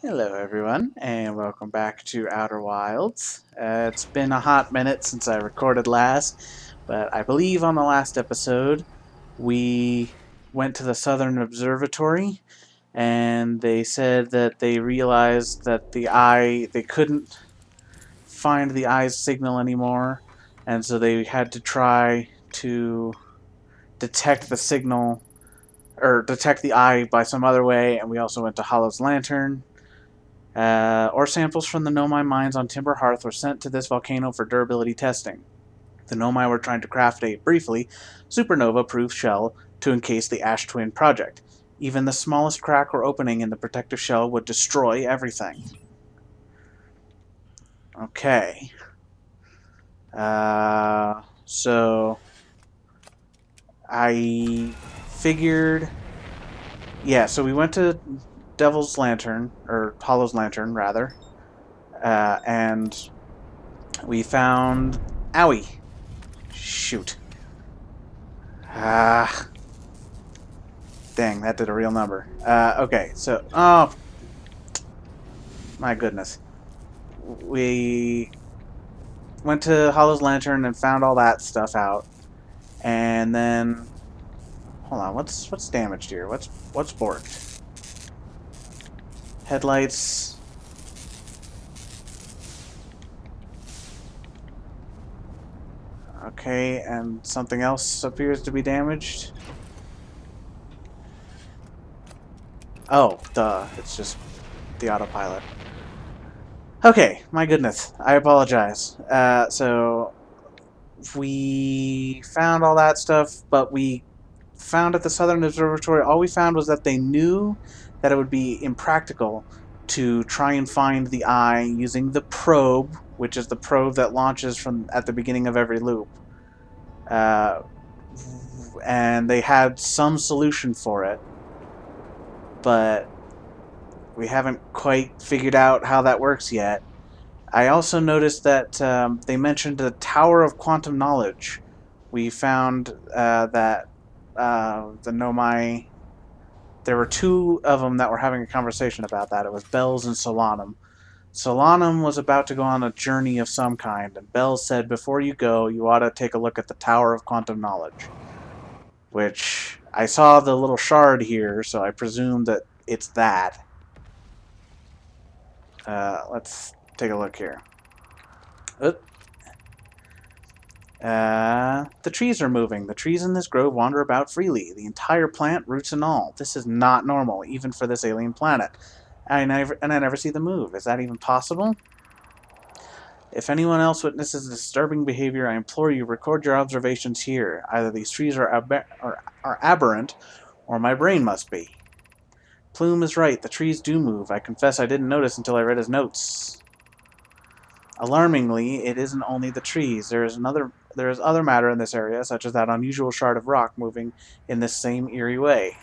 Hello, everyone, and welcome back to Outer Wilds. It's been a hot minute since I recorded last, but I believe on the last episode we went to the Southern Observatory, and they said that they realized that they couldn't find the eye's signal anymore, and so they had to try to detect the signal, or detect the eye by some other way, and we also went to Hollow's Lantern. Ore samples from the Nomai mines on Timber Hearth were sent to this volcano for durability testing. The Nomai were trying to craft a, briefly, supernova-proof shell to encase the Ash Twin project. Even the smallest crack or opening in the protective shell would destroy everything. Okay. So I figured... Yeah, so we went to Devil's Lantern, or Hollow's Lantern, rather, and we found... Owie! Shoot. Ah. Dang, that did a real number. Okay, so... Oh, my goodness. We went to Hollow's Lantern and found all that stuff out. And then... Hold on, what's damaged here? What's borked? Headlights... Okay, and something else appears to be damaged. Oh, duh. It's just the autopilot. Okay, my goodness. I apologize. So we found all that stuff, but we found at the Southern Observatory, all we found was that they knew that it would be impractical to try and find the eye using the probe, which is the probe that launches from at the beginning of every loop. And they had some solution for it, but we haven't quite figured out how that works yet. I also noticed that they mentioned the Tower of Quantum Knowledge. We found that the Nomai... There were two of them that were having a conversation about that. It was Bells and Solanum. Solanum was about to go on a journey of some kind, and Bells said, before you go, you ought to take a look at the Tower of Quantum Knowledge. Which, I saw the little shard here, so I presume that it's that. Let's take a look here. Oop. The trees are moving. The trees in this grove wander about freely. The entire plant, roots and all. This is not normal, even for this alien planet. I never see them move. Is that even possible? If anyone else witnesses disturbing behavior, I implore you, record your observations here. Either these trees are aberrant, or my brain must be. Plume is right. The trees do move. I confess I didn't notice until I read his notes. Alarmingly, it isn't only the trees. There is other matter in this area, such as that unusual shard of rock moving in this same eerie way.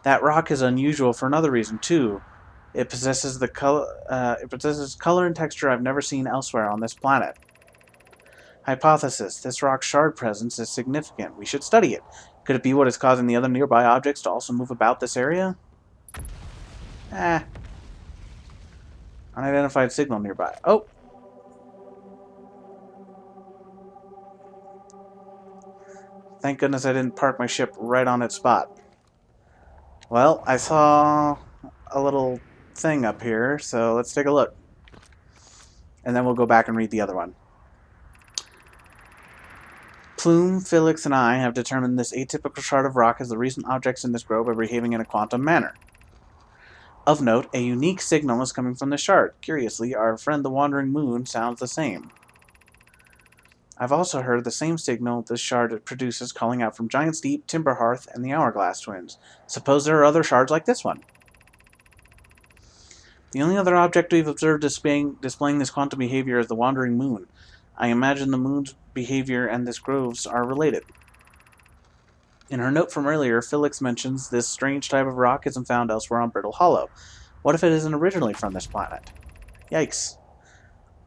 That rock is unusual for another reason too. It possesses color and texture I've never seen elsewhere on this planet. Hypothesis: this rock shard presence is significant. We should study it. Could it be what is causing the other nearby objects to also move about this area? Unidentified signal nearby. Oh! Thank goodness I didn't park my ship right on its spot. Well, I saw a little thing up here, so let's take a look. And then we'll go back and read the other one. Plume, Felix, and I have determined this atypical shard of rock as the recent objects in this grove are behaving in a quantum manner. Of note, a unique signal is coming from the shard. Curiously, our friend the Wandering Moon sounds the same. I've also heard the same signal this shard produces calling out from Giant's Deep, Timber Hearth, and the Hourglass Twins. Suppose there are other shards like this one. The only other object we've observed displaying this quantum behavior is the Wandering Moon. I imagine the moon's behavior and this grove's are related. In her note from earlier, Felix mentions this strange type of rock isn't found elsewhere on Brittle Hollow. What if it isn't originally from this planet? Yikes.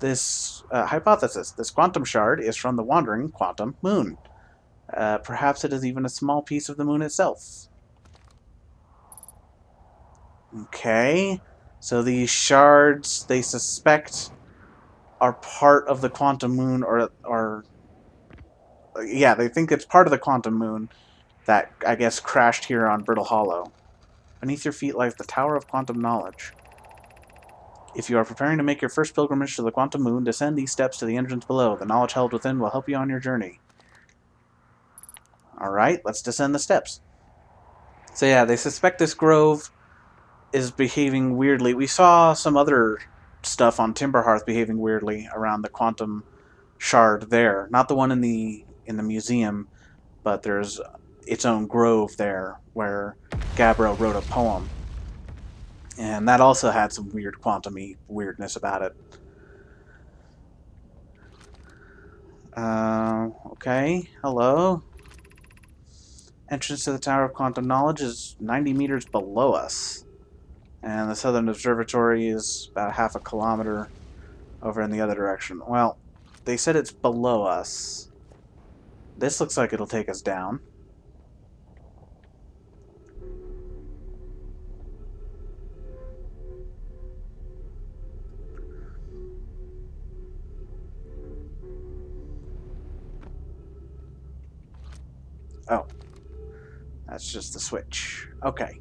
This hypothesis, this quantum shard, is from the wandering quantum moon. Perhaps it is even a small piece of the moon itself. Okay. So these shards, they suspect, are part of the quantum moon, or yeah, they think it's part of the quantum moon that, I guess, crashed here on Brittle Hollow. Beneath your feet lies the Tower of Quantum Knowledge. If you are preparing to make your first pilgrimage to the quantum moon, descend these steps to the entrance below. The knowledge held within will help you on your journey. Alright, let's descend the steps. So yeah, they suspect this grove is behaving weirdly. We saw some other stuff on Timberhearth behaving weirdly around the quantum shard there. Not the one in the museum, but there's its own grove there where Gabbro wrote a poem. And that also had some weird quantum-y weirdness about it. Okay, hello. Entrance to the Tower of Quantum Knowledge is 90 meters below us. And the Southern Observatory is about half a kilometer over in the other direction. Well, they said it's below us. This looks like it'll take us down. Oh. That's just the switch. Okay.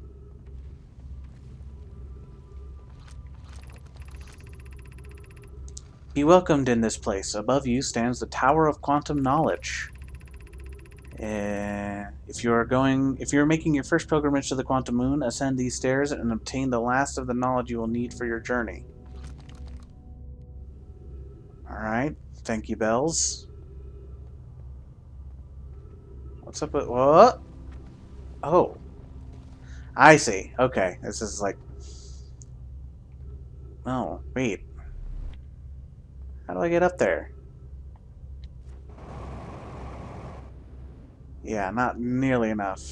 Be welcomed in this place. Above you stands the Tower of Quantum Knowledge. If you're making your first pilgrimage to the quantum moon, ascend these stairs and obtain the last of the knowledge you will need for your journey. Alright. Thank you, bells. What's up with... What? Oh. I see. Okay. This is like... Oh, wait. How do I get up there? Yeah, not nearly enough.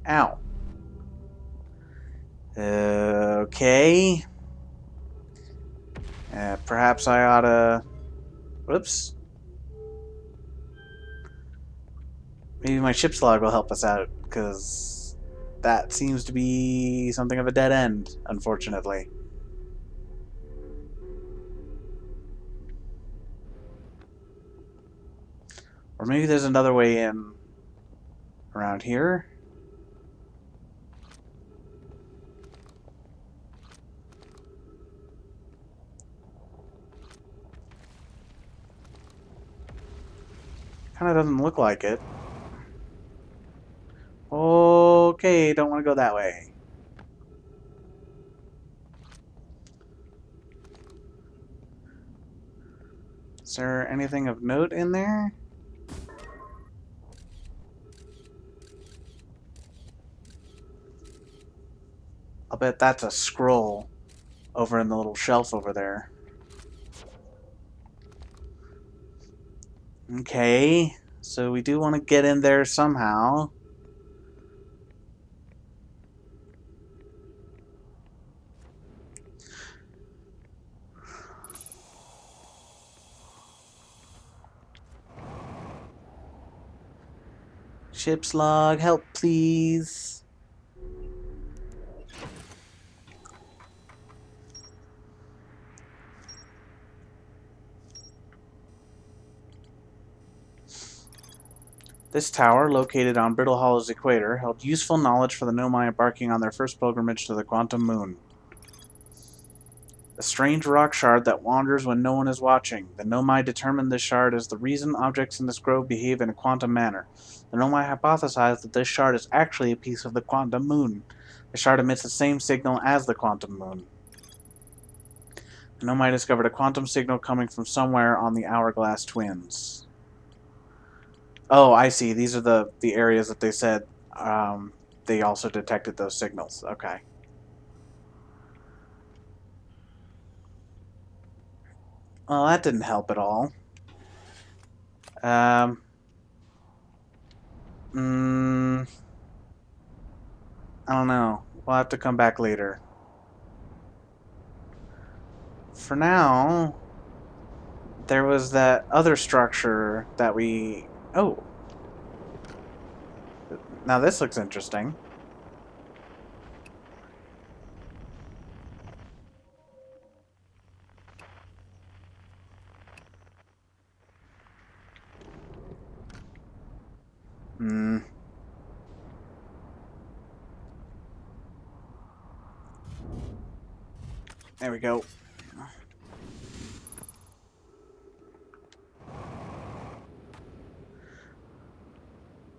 Ow. Okay. Perhaps I oughta... Whoops. Maybe my ship's log will help us out, because that seems to be something of a dead end, unfortunately. Or maybe there's another way in around here. Kind of doesn't look like it. Okay, don't want to go that way. Is there anything of note in there? I'll bet that's a scroll over in the little shelf over there. Okay, so we do want to get in there somehow. Ship's log, help please. This tower, located on Brittle Hollow's equator, held useful knowledge for the Nomai embarking on their first pilgrimage to the quantum moon. A strange rock shard that wanders when no one is watching. The Nomai determined this shard as the reason objects in this grove behave in a quantum manner. The Nomai hypothesized that this shard is actually a piece of the quantum moon. The shard emits the same signal as the quantum moon. The Nomai discovered a quantum signal coming from somewhere on the Hourglass Twins. Oh, I see. These are the areas that they said they also detected those signals. Okay. Well, that didn't help at all. I don't know. We'll have to come back later. For now, there was that other structure that we... Oh. Now this looks interesting. There we go.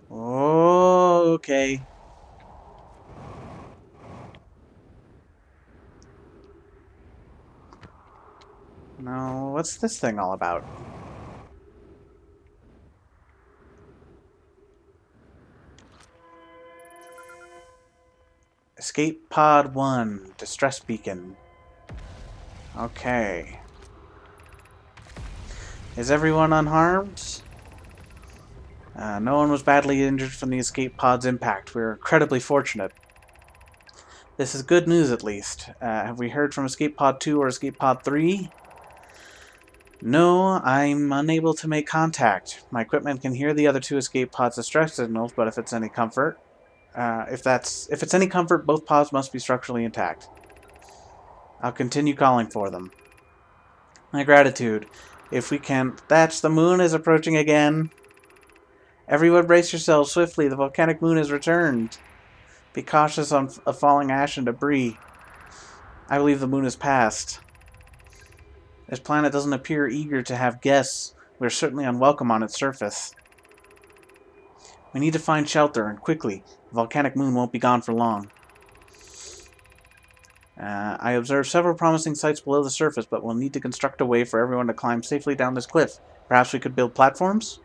Oh, okay. Now, what's this thing all about? Escape Pod 1, Distress Beacon. Okay. Is everyone unharmed? No one was badly injured from the escape pod's impact. We're incredibly fortunate. This is good news, at least. Have we heard from Escape Pod 2 or Escape Pod 3? No, I'm unable to make contact. My equipment can hear the other two escape pods' distress signals, but if it's any comfort, if it's any comfort, both pods must be structurally intact. I'll continue calling for them. My gratitude. If we can... Thatch, the moon is approaching again. Everyone brace yourselves swiftly. The volcanic moon has returned. Be cautious of falling ash and debris. I believe the moon has passed. This planet doesn't appear eager to have guests. We're certainly unwelcome on its surface. We need to find shelter, and quickly. The volcanic moon won't be gone for long. I observed several promising sites below the surface, but we'll need to construct a way for everyone to climb safely down this cliff. Perhaps we could build platforms?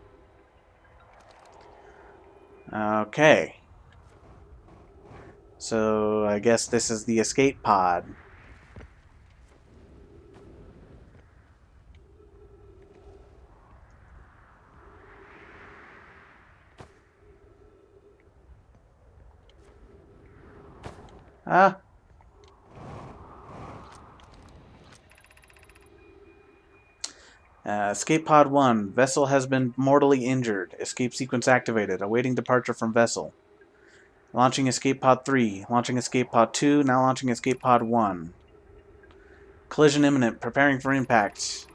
Okay. So, I guess this is the escape pod. Ah. Escape Pod 1. Vessel has been mortally injured. Escape sequence activated. Awaiting departure from vessel. Launching Escape Pod 3. Launching Escape Pod 2. Now launching Escape Pod 1. Collision imminent. Preparing for impact.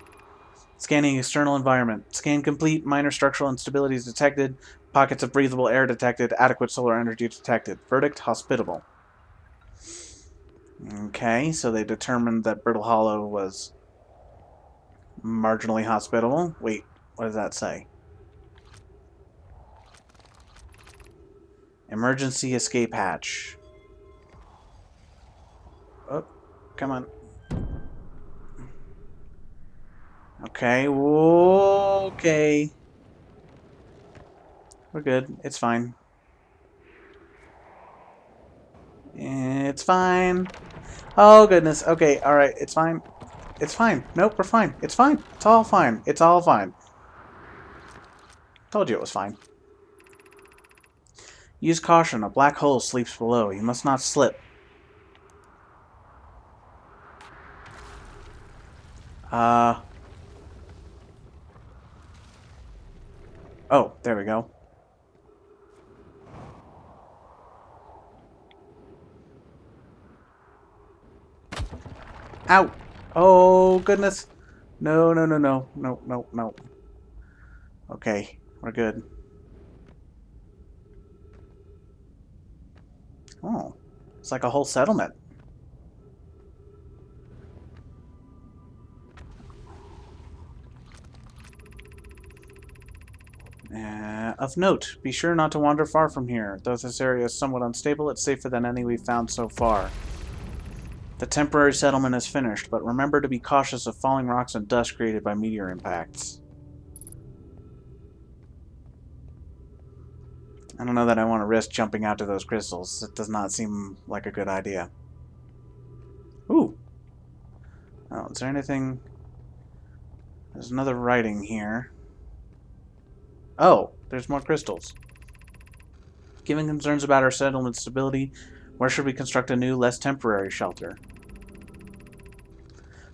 Scanning external environment. Scan complete. Minor structural instabilities detected. Pockets of breathable air detected. Adequate solar energy detected. Verdict: hospitable. Okay, so they determined that Brittle Hollow was marginally hospitable. Wait, what does that say? Emergency escape hatch. Oh, come on. Okay, okay. We're good. It's fine. It's fine. Oh, goodness. Okay, alright. It's fine. It's fine. Nope, we're fine. It's fine. It's all fine. It's all fine. Told you it was fine. Use caution. A black hole sleeps below. You must not slip. Oh, there we go. Ow! Oh, goodness. No, no, no, no. No, no, no. Okay, we're good. Oh, it's like a whole settlement. Of note, be sure not to wander far from here. Though this area is somewhat unstable, it's safer than any we've found so far. The temporary settlement is finished, but remember to be cautious of falling rocks and dust created by meteor impacts. I don't know that I want to risk jumping out to those crystals. It does not seem like a good idea. Ooh! Oh, is there anything... There's another writing here. Oh, there's more crystals. Given concerns about our settlement stability, where should we construct a new, less temporary shelter?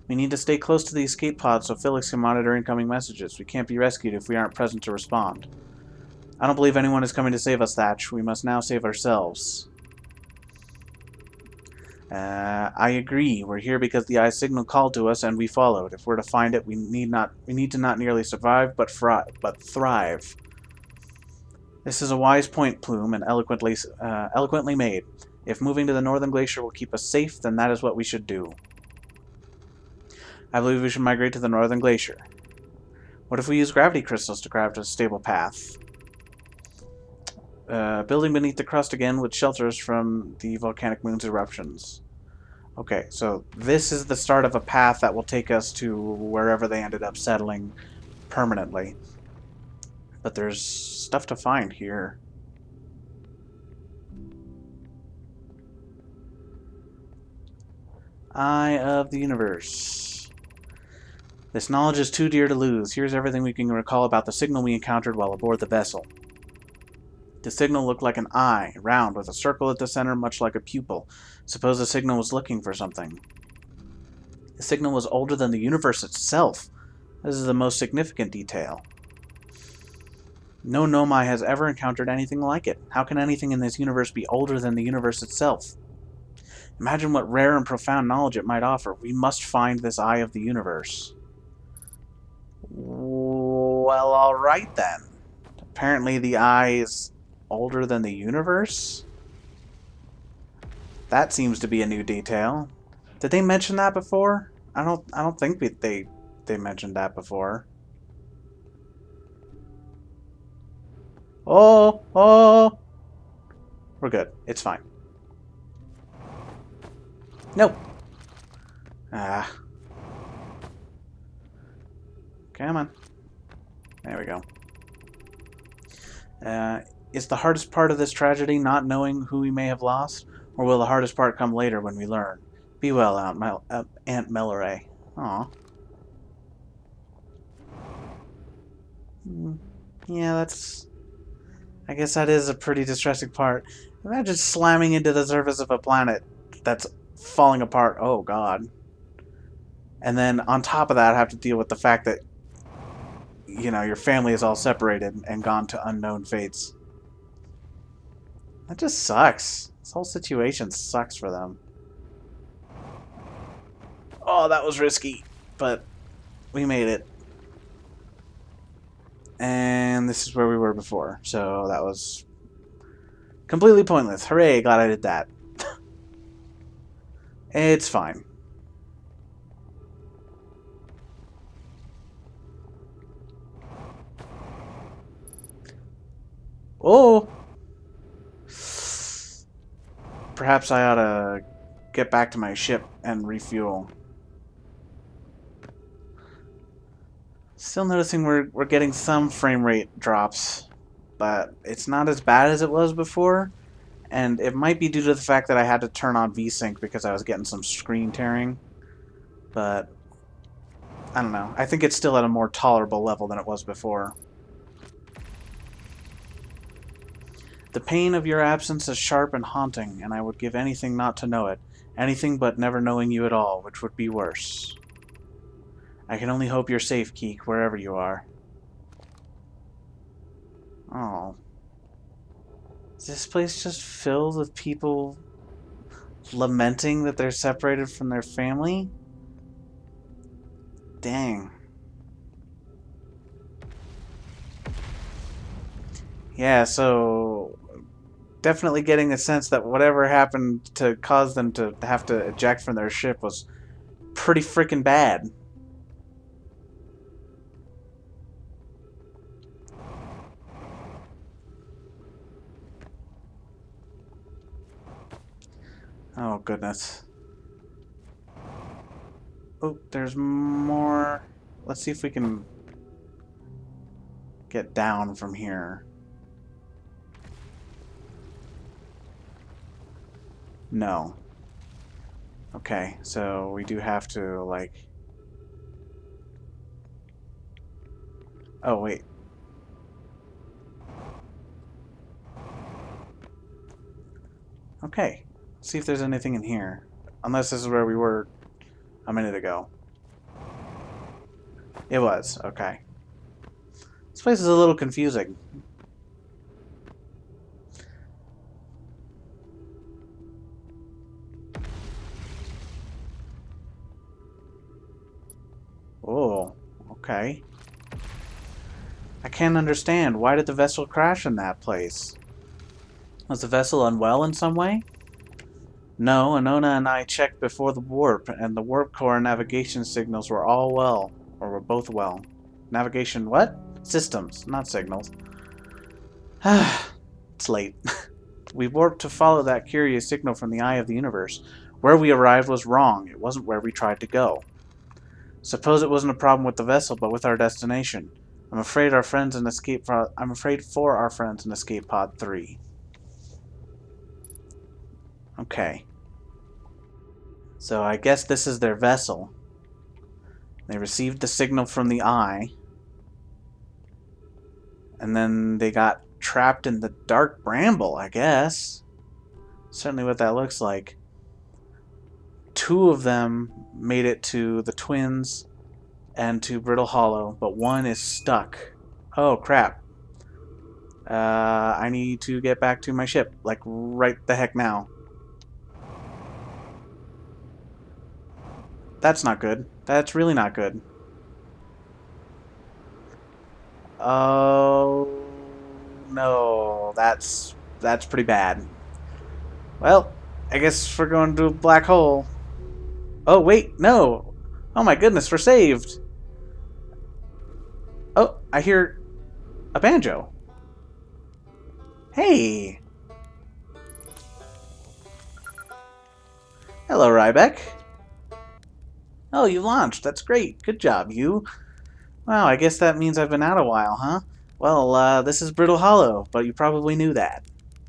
We need to stay close to the escape pod so Felix can monitor incoming messages. We can't be rescued if we aren't present to respond. I don't believe anyone is coming to save us, Thatch. We must now save ourselves. I agree. We're here because the Eye's signal called to us and we followed. If we're to find it, we need to not merely survive, but thrive. This is a wise point, Plume, and eloquently made. If moving to the northern glacier will keep us safe, then that is what we should do. I believe we should migrate to the northern glacier. What if we use gravity crystals to craft a stable path? Building beneath the crust again with shelters from the volcanic moon's eruptions. Okay, so this is the start of a path that will take us to wherever they ended up settling permanently. But there's stuff to find here. Eye of the Universe. This knowledge is too dear to lose. Here's everything we can recall about the signal we encountered while aboard the vessel. The signal looked like an eye, round, with a circle at the center, much like a pupil. Suppose the signal was looking for something. The signal was older than the universe itself. This is the most significant detail. No Nomai has ever encountered anything like it. How can anything in this universe be older than the universe itself? Imagine what rare and profound knowledge it might offer. We must find this Eye of the Universe. Well, alright then. Apparently the eye is older than the universe? That seems to be a new detail. Did they mention that before? I don't think they mentioned that before. Oh! We're good. It's fine. Nope. Ah. Come on. There we go. Is the hardest part of this tragedy not knowing who we may have lost? Or will the hardest part come later when we learn? Be well, Aunt Melloray. Aw. Yeah, that's... I guess that is a pretty distressing part. Imagine slamming into the surface of a planet that's falling apart. Oh, God. And then on top of that, have to deal with the fact that, you know, your family is all separated and gone to unknown fates. That just sucks. This whole situation sucks for them. Oh, that was risky, but we made it. And this is where we were before, so that was completely pointless. Hooray, glad I did that. It's fine. Oh! Perhaps I ought to get back to my ship and refuel. Still noticing we're getting some frame rate drops, but it's not as bad as it was before, and it might be due to the fact that I had to turn on VSync because I was getting some screen tearing, but I don't know. I think it's still at a more tolerable level than it was before. The pain of your absence is sharp and haunting, and I would give anything not to know it. Anything but never knowing you at all, which would be worse. I can only hope you're safe, Keek, wherever you are. Oh. Is this place just filled with people lamenting that they're separated from their family? Dang. Yeah, so definitely getting a sense that whatever happened to cause them to have to eject from their ship was pretty freaking bad. Oh, goodness. Oh, there's more. Let's see if we can get down from here. No. Okay, so we do have to, like... Oh, wait. Okay. See if there's anything in here. Unless this is where we were a minute ago. It was. Okay. This place is a little confusing. Oh, okay. I can't understand. Why did the vessel crash in that place? Was the vessel unwell in some way? No, Anona and I checked before the warp, and the warp core navigation signals were all well. Or were both well. Navigation what? Systems, not signals. It's late. We warped to follow that curious signal from the eye of the universe. Where we arrived was wrong. It wasn't where we tried to go. Suppose it wasn't a problem with the vessel, but with our destination. I'm afraid our friends in escape pod. I'm afraid for our friends in Escape Pod 3. Okay. So I guess this is their vessel. They received the signal from the eye. And then they got trapped in the dark bramble, I guess. Certainly what that looks like. Two of them made it to the Twins and to Brittle Hollow, but one is stuck. Oh, crap. I need to get back to my ship, like right the heck now. That's not good. That's really not good. Oh, no. That's pretty bad. Well, I guess we're going to a black hole. Oh, wait, no. Oh my goodness, we're saved. Oh, I hear a banjo. Hey. Hello, Rybeck. Oh, you launched. That's great. Good job, you. Wow, I guess that means I've been out a while, huh? Well, this is Brittle Hollow, but you probably knew that.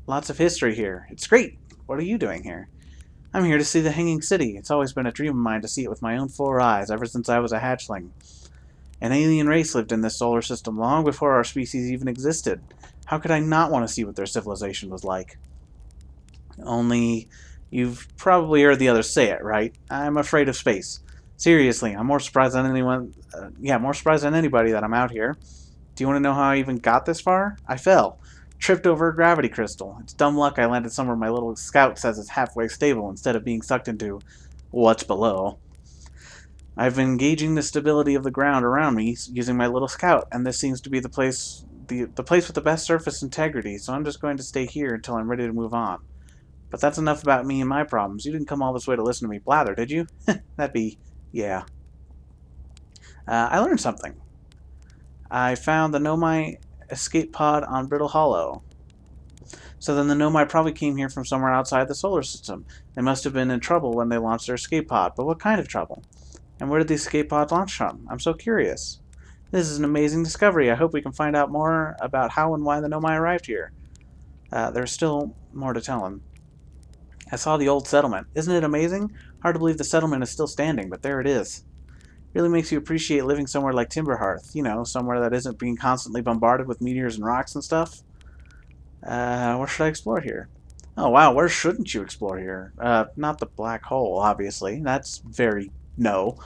Lots of history here. It's great. What are you doing here? I'm here to see the Hanging City. It's always been a dream of mine to see it with my own 4 eyes, ever since I was a hatchling. An alien race lived in this solar system long before our species even existed. How could I not want to see what their civilization was like? Only, you've probably heard the others say it, right? I'm afraid of space. Seriously, I'm more surprised than anyone. More surprised than anybody that I'm out here. Do you want to know how I even got this far? I fell. Tripped over a gravity crystal. It's dumb luck I landed somewhere my little scout says is halfway stable instead of being sucked into what's below. I've been gauging the stability of the ground around me using my little scout, and this seems to be the place with the best surface integrity, so I'm just going to stay here until I'm ready to move on. But that's enough about me and my problems. You didn't come all this way to listen to me blather, did you? That'd be... yeah. I learned something. I found the Nomai escape pod on Brittle Hollow. So then the Nomai probably came here from somewhere outside the solar system. They must have been in trouble when they launched their escape pod, but what kind of trouble? And where did the escape pod launch from? I'm so curious. This is an amazing discovery. I hope we can find out more about how and why the Nomai arrived here. There's still more to tell him. I saw the old settlement. Isn't it amazing? Hard to believe the settlement is still standing, but there it is. Really makes you appreciate living somewhere like Timberhearth. You know, somewhere that isn't being constantly bombarded with meteors and rocks and stuff. Where should I explore here? Oh, wow, where shouldn't you explore here? Not the black hole, obviously. That's very no.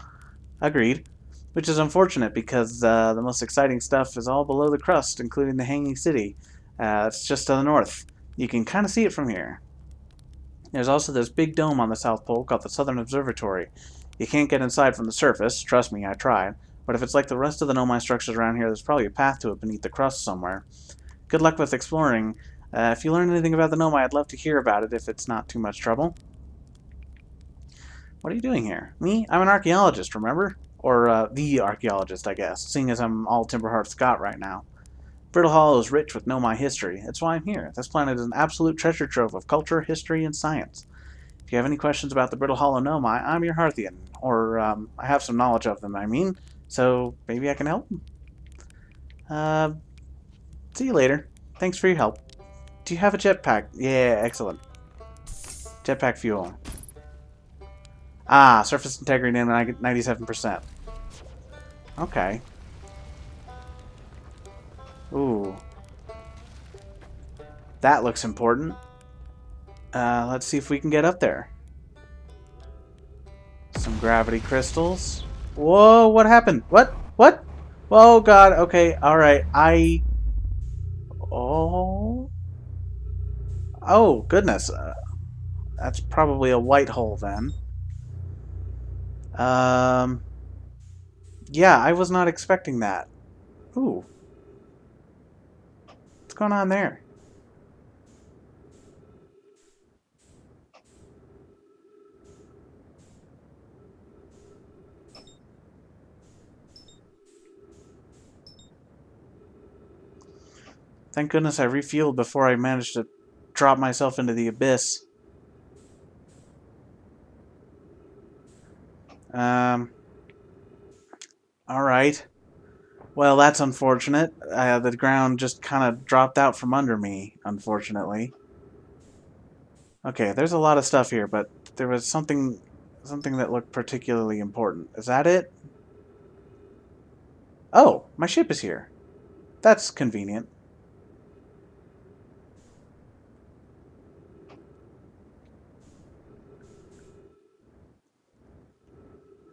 Agreed. Which is unfortunate because the most exciting stuff is all below the crust, including the Hanging City. It's just to the north. You can kind of see it from here. There's also this big dome on the South Pole called the Southern Observatory. You can't get inside from the surface, trust me, I tried, but if it's like the rest of the Nomai structures around here, there's probably a path to it beneath the crust somewhere. Good luck with exploring. If you learn anything about the Nomai, I'd love to hear about it if it's not too much trouble. What are you doing here? Me? I'm an archaeologist, remember? Or, the archaeologist, I guess, seeing as I'm all Timberhearth's got right now. Brittle Hollow is rich with Nomai history. That's why I'm here. This planet is an absolute treasure trove of culture, history, and science. If you have any questions about the Brittle Hollow Nomai, I'm your Hearthian. Or, I have some knowledge of them, I mean. So, maybe I can help? See you later. Thanks for your help. Do you have a jetpack? Yeah, excellent. Jetpack fuel. Ah, surface integrity 97%. Okay. Ooh. That looks important. Let's see if we can get up there. Some gravity crystals. Whoa, what happened? What? What? Oh, God. Okay, alright. Oh. Oh, goodness. That's probably a white hole, then. Yeah, I was not expecting that. Ooh. What's going on there? Thank goodness I refueled before I managed to drop myself into the abyss. Alright. Well, that's unfortunate. The ground just kind of dropped out from under me, unfortunately. Okay, there's a lot of stuff here, but there was something that looked particularly important. Is that it? Oh, my ship is here. That's convenient.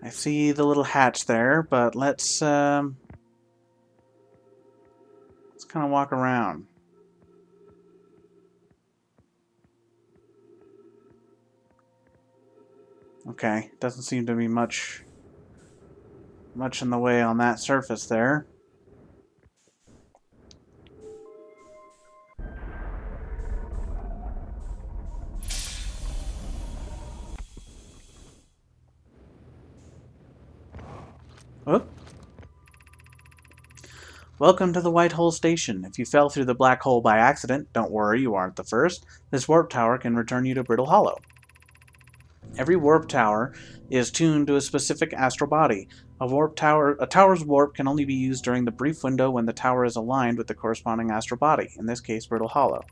I see the little hatch there, but let's kind of walk around. Okay, doesn't seem to be much in the way on that surface there. Whoop. Welcome to the White Hole Station. If you fell through the black hole by accident, don't worry, you aren't the first. This warp tower can return you to Brittle Hollow. Every warp tower is tuned to a specific astral body. A tower's warp can only be used during the brief window when the tower is aligned with the corresponding astral body, in this case Brittle Hollow.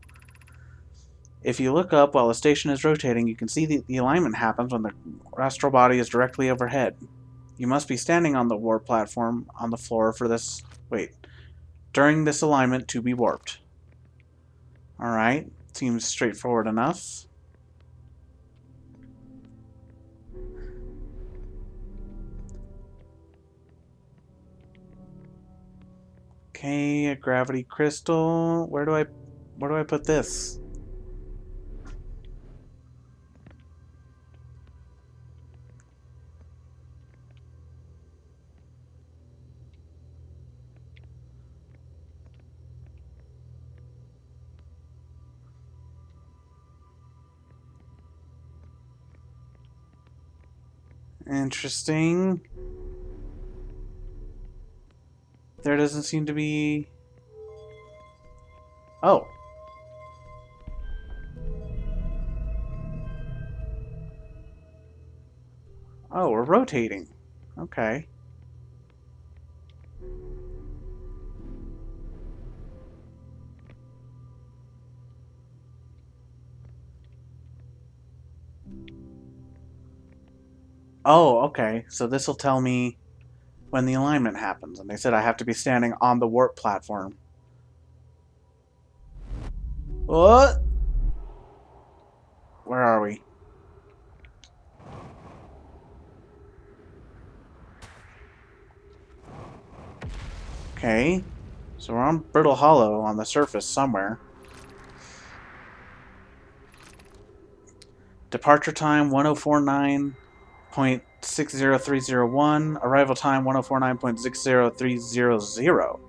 If you look up while the station is rotating, you can see the alignment happens when the astral body is directly overhead. You must be standing on the warp platform on the floor for this... during this alignment to be warped. Alright, seems straightforward enough. Okay, a gravity crystal. Where do I put this? Interesting. There doesn't seem to be... Oh. Oh, we're rotating. Okay. Oh, okay. So this will tell me when the alignment happens. And they said I have to be standing on the warp platform. What? Where are we? Okay. So we're on Brittle Hollow on the surface somewhere. Departure time 1049.60301. Arrival time 1049.60300.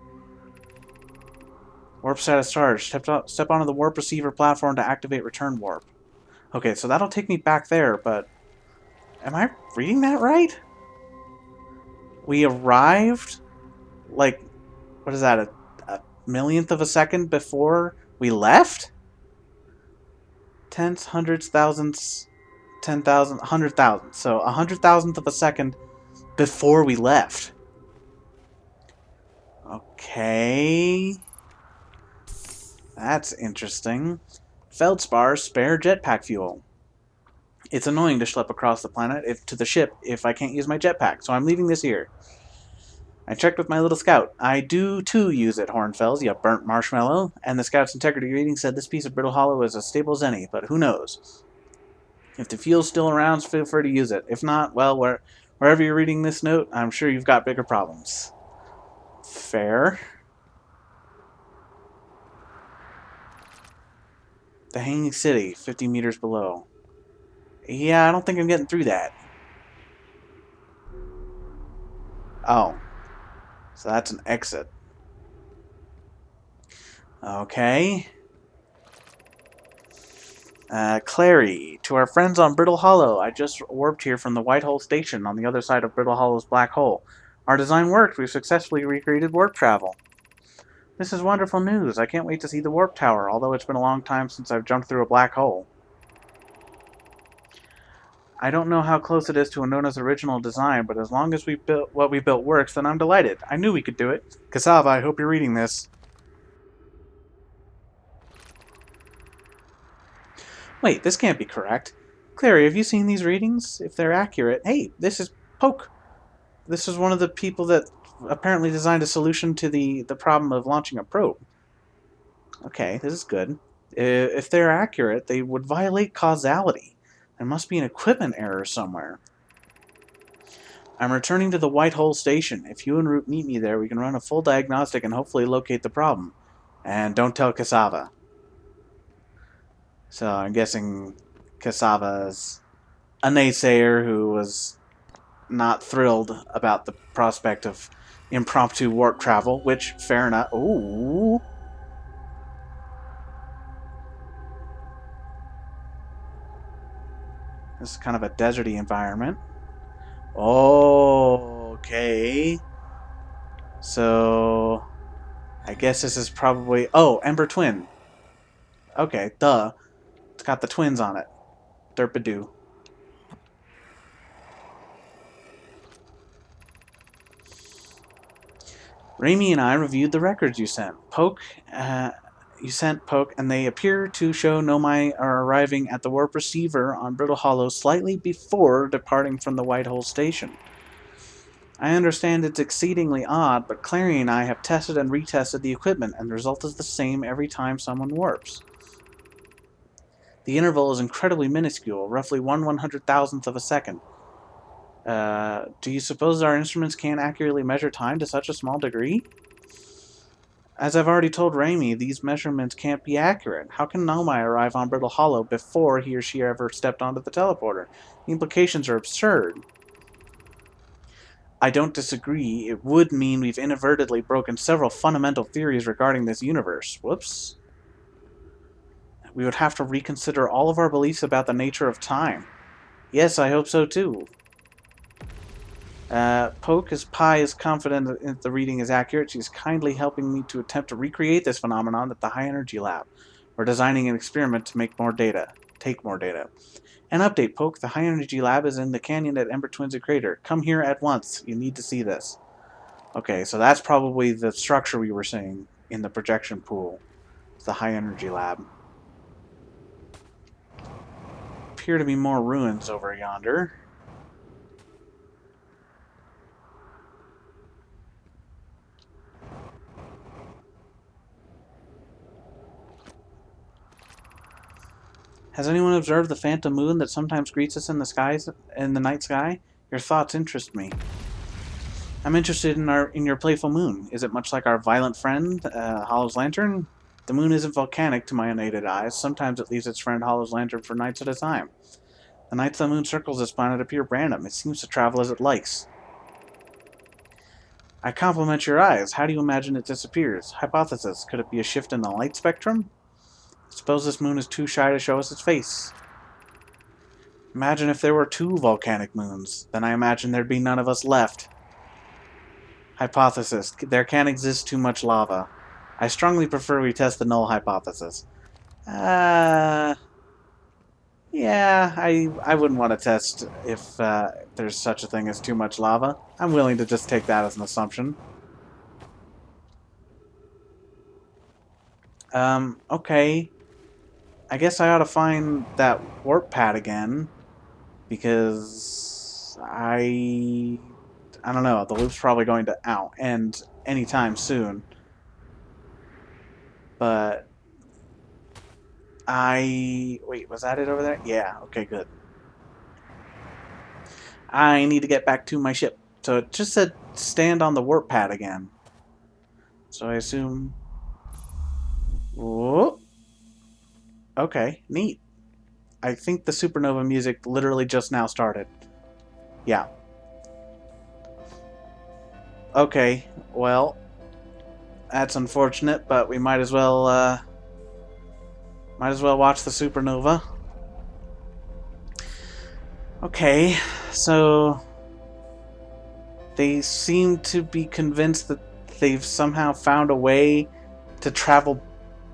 Warp status charged. Step onto the warp receiver platform to activate return warp. Okay, so that'll take me back there, but... Am I reading that right? We arrived, like, what is that, a millionth of a second before we left? Tenths, hundreds, thousandths, 10,000, 100,000. So 100,000th of a second before we left. Okay. That's interesting. Feldspar spare jetpack fuel. It's annoying to schlep across the planet to the ship if I can't use my jetpack, so I'm leaving this here. I checked with my little scout. I do, too, use it, Hornfells, you burnt marshmallow. And the scout's integrity reading said this piece of Brittle Hollow is as stable as any, but who knows? If the fuel's still around, feel free to use it. If not, well, wherever you're reading this note, I'm sure you've got bigger problems. Fair. The Hanging City, 50 meters below. Yeah, I don't think I'm getting through that. Oh. So that's an exit. Okay. Clary, to our friends on Brittle Hollow, I just warped here from the White Hole Station on the other side of Brittle Hollow's black hole. Our design worked. We've successfully recreated warp travel. This is wonderful news. I can't wait to see the warp tower, although it's been a long time since I've jumped through a black hole. I don't know how close it is to Anona's original design, but as long as what we built works, then I'm delighted. I knew we could do it. Cassava, I hope you're reading this. Wait, this can't be correct. Clary, have you seen these readings? If they're accurate... Hey, this is Poke. This is one of the people that apparently designed a solution to the problem of launching a probe. Okay, this is good. If they're accurate, they would violate causality. There must be an equipment error somewhere. I'm returning to the White Hole Station. If you and Root meet me there, we can run a full diagnostic and hopefully locate the problem. And don't tell Cassava. So I'm guessing Cassava's a naysayer who was not thrilled about the prospect of impromptu warp travel, which, fair enough. Ooh. This is kind of a deserty environment. Oh, okay. So, I guess this is probably... Oh, Ember Twin. Okay, duh. It's got the twins on it. Derpadoo. Raimi and I reviewed the records you sent. Poke, and they appear to show Nomai are arriving at the warp receiver on Brittle Hollow slightly before departing from the White Hole Station. I understand it's exceedingly odd, but Clary and I have tested and retested the equipment, and the result is the same every time someone warps. The interval is incredibly minuscule, roughly 1/100,000th of a second. Do you suppose our instruments can't accurately measure time to such a small degree? As I've already told Raimi, these measurements can't be accurate. How can Nomai arrive on Brittle Hollow before he or she ever stepped onto the teleporter? The implications are absurd. I don't disagree. It would mean we've inadvertently broken several fundamental theories regarding this universe. Whoops. We would have to reconsider all of our beliefs about the nature of time. Yes, I hope so too. Poke's Pie is confident that the reading is accurate. She's kindly helping me to attempt to recreate this phenomenon at the High Energy Lab. We're designing an experiment to make more data. Take more data. An update, Poke. The High Energy Lab is in the canyon at Ember Twins Crater. Come here at once. You need to see this. Okay, so that's probably the structure we were seeing in the projection pool. It's the High Energy Lab. Appear to be more ruins over yonder. Has anyone observed the phantom moon that sometimes greets us in the night sky? Your thoughts interest me. I'm interested in your playful moon. Is it much like our violent friend, Hollow's Lantern? The moon isn't volcanic to my unaided eyes. Sometimes it leaves its friend Hollow's Lantern for nights at a time. The nights the moon circles this planet appear random. It seems to travel as it likes. I compliment your eyes. How do you imagine it disappears? Hypothesis. Could it be a shift in the light spectrum? Suppose this moon is too shy to show us its face. Imagine if there were 2 volcanic moons. Then I imagine there'd be none of us left. Hypothesis. There can't exist too much lava. I strongly prefer we test the null hypothesis. Yeah, I wouldn't want to test if there's such a thing as too much lava. I'm willing to just take that as an assumption. Okay. I guess I ought to find that warp pad again, because I don't know, the loop's probably going to end anytime soon. But wait, was that it over there? Yeah, okay, good. I need to get back to my ship. So it just said stand on the warp pad again. So I assume... Whoa. Okay, neat. I think the supernova music literally just now started. Yeah. Okay, well, that's unfortunate, but we might as well watch the supernova. Okay, so they seem to be convinced that they've somehow found a way to travel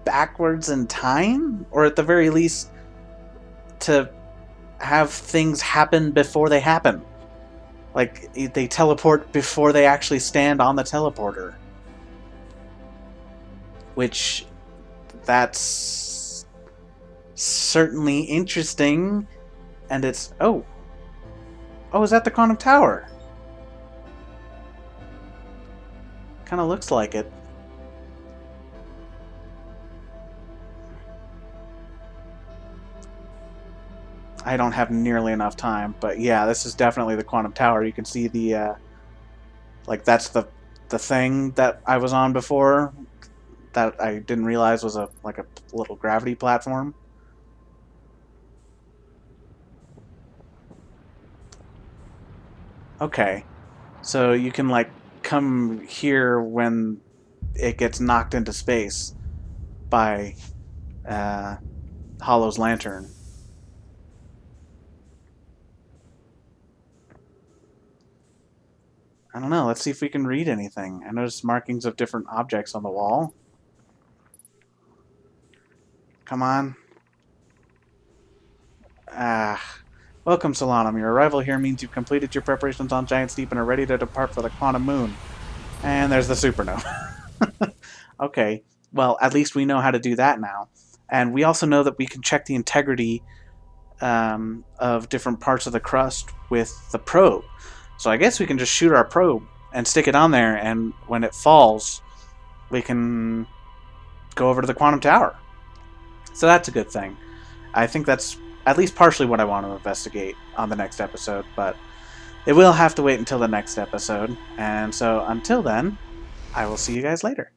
backwards in time, or at the very least to have things happen before they happen. Like, they teleport before they actually stand on the teleporter. Which, that's certainly interesting. And it's... Oh, is that the quantum tower? Kind of looks like it. I don't have nearly enough time, but yeah, this is definitely the quantum tower. You can see the, like, that's the thing that I was on before that I didn't realize was like a little gravity platform. Okay, so you can, like, come here when it gets knocked into space by Hollow's lantern. I don't know. Let's see if we can read anything. I noticed markings of different objects on the wall. Come on. Ah. Welcome, Solanum. Your arrival here means you've completed your preparations on Giant's Deep and are ready to depart for the Quantum Moon. And there's the supernova. Okay. Well, at least we know how to do that now. And we also know that we can check the integrity of different parts of the crust with the probe. So I guess we can just shoot our probe and stick it on there, and when it falls, we can go over to the quantum tower. So that's a good thing. I think that's at least partially what I want to investigate on the next episode, but it will have to wait until the next episode. And so until then, I will see you guys later.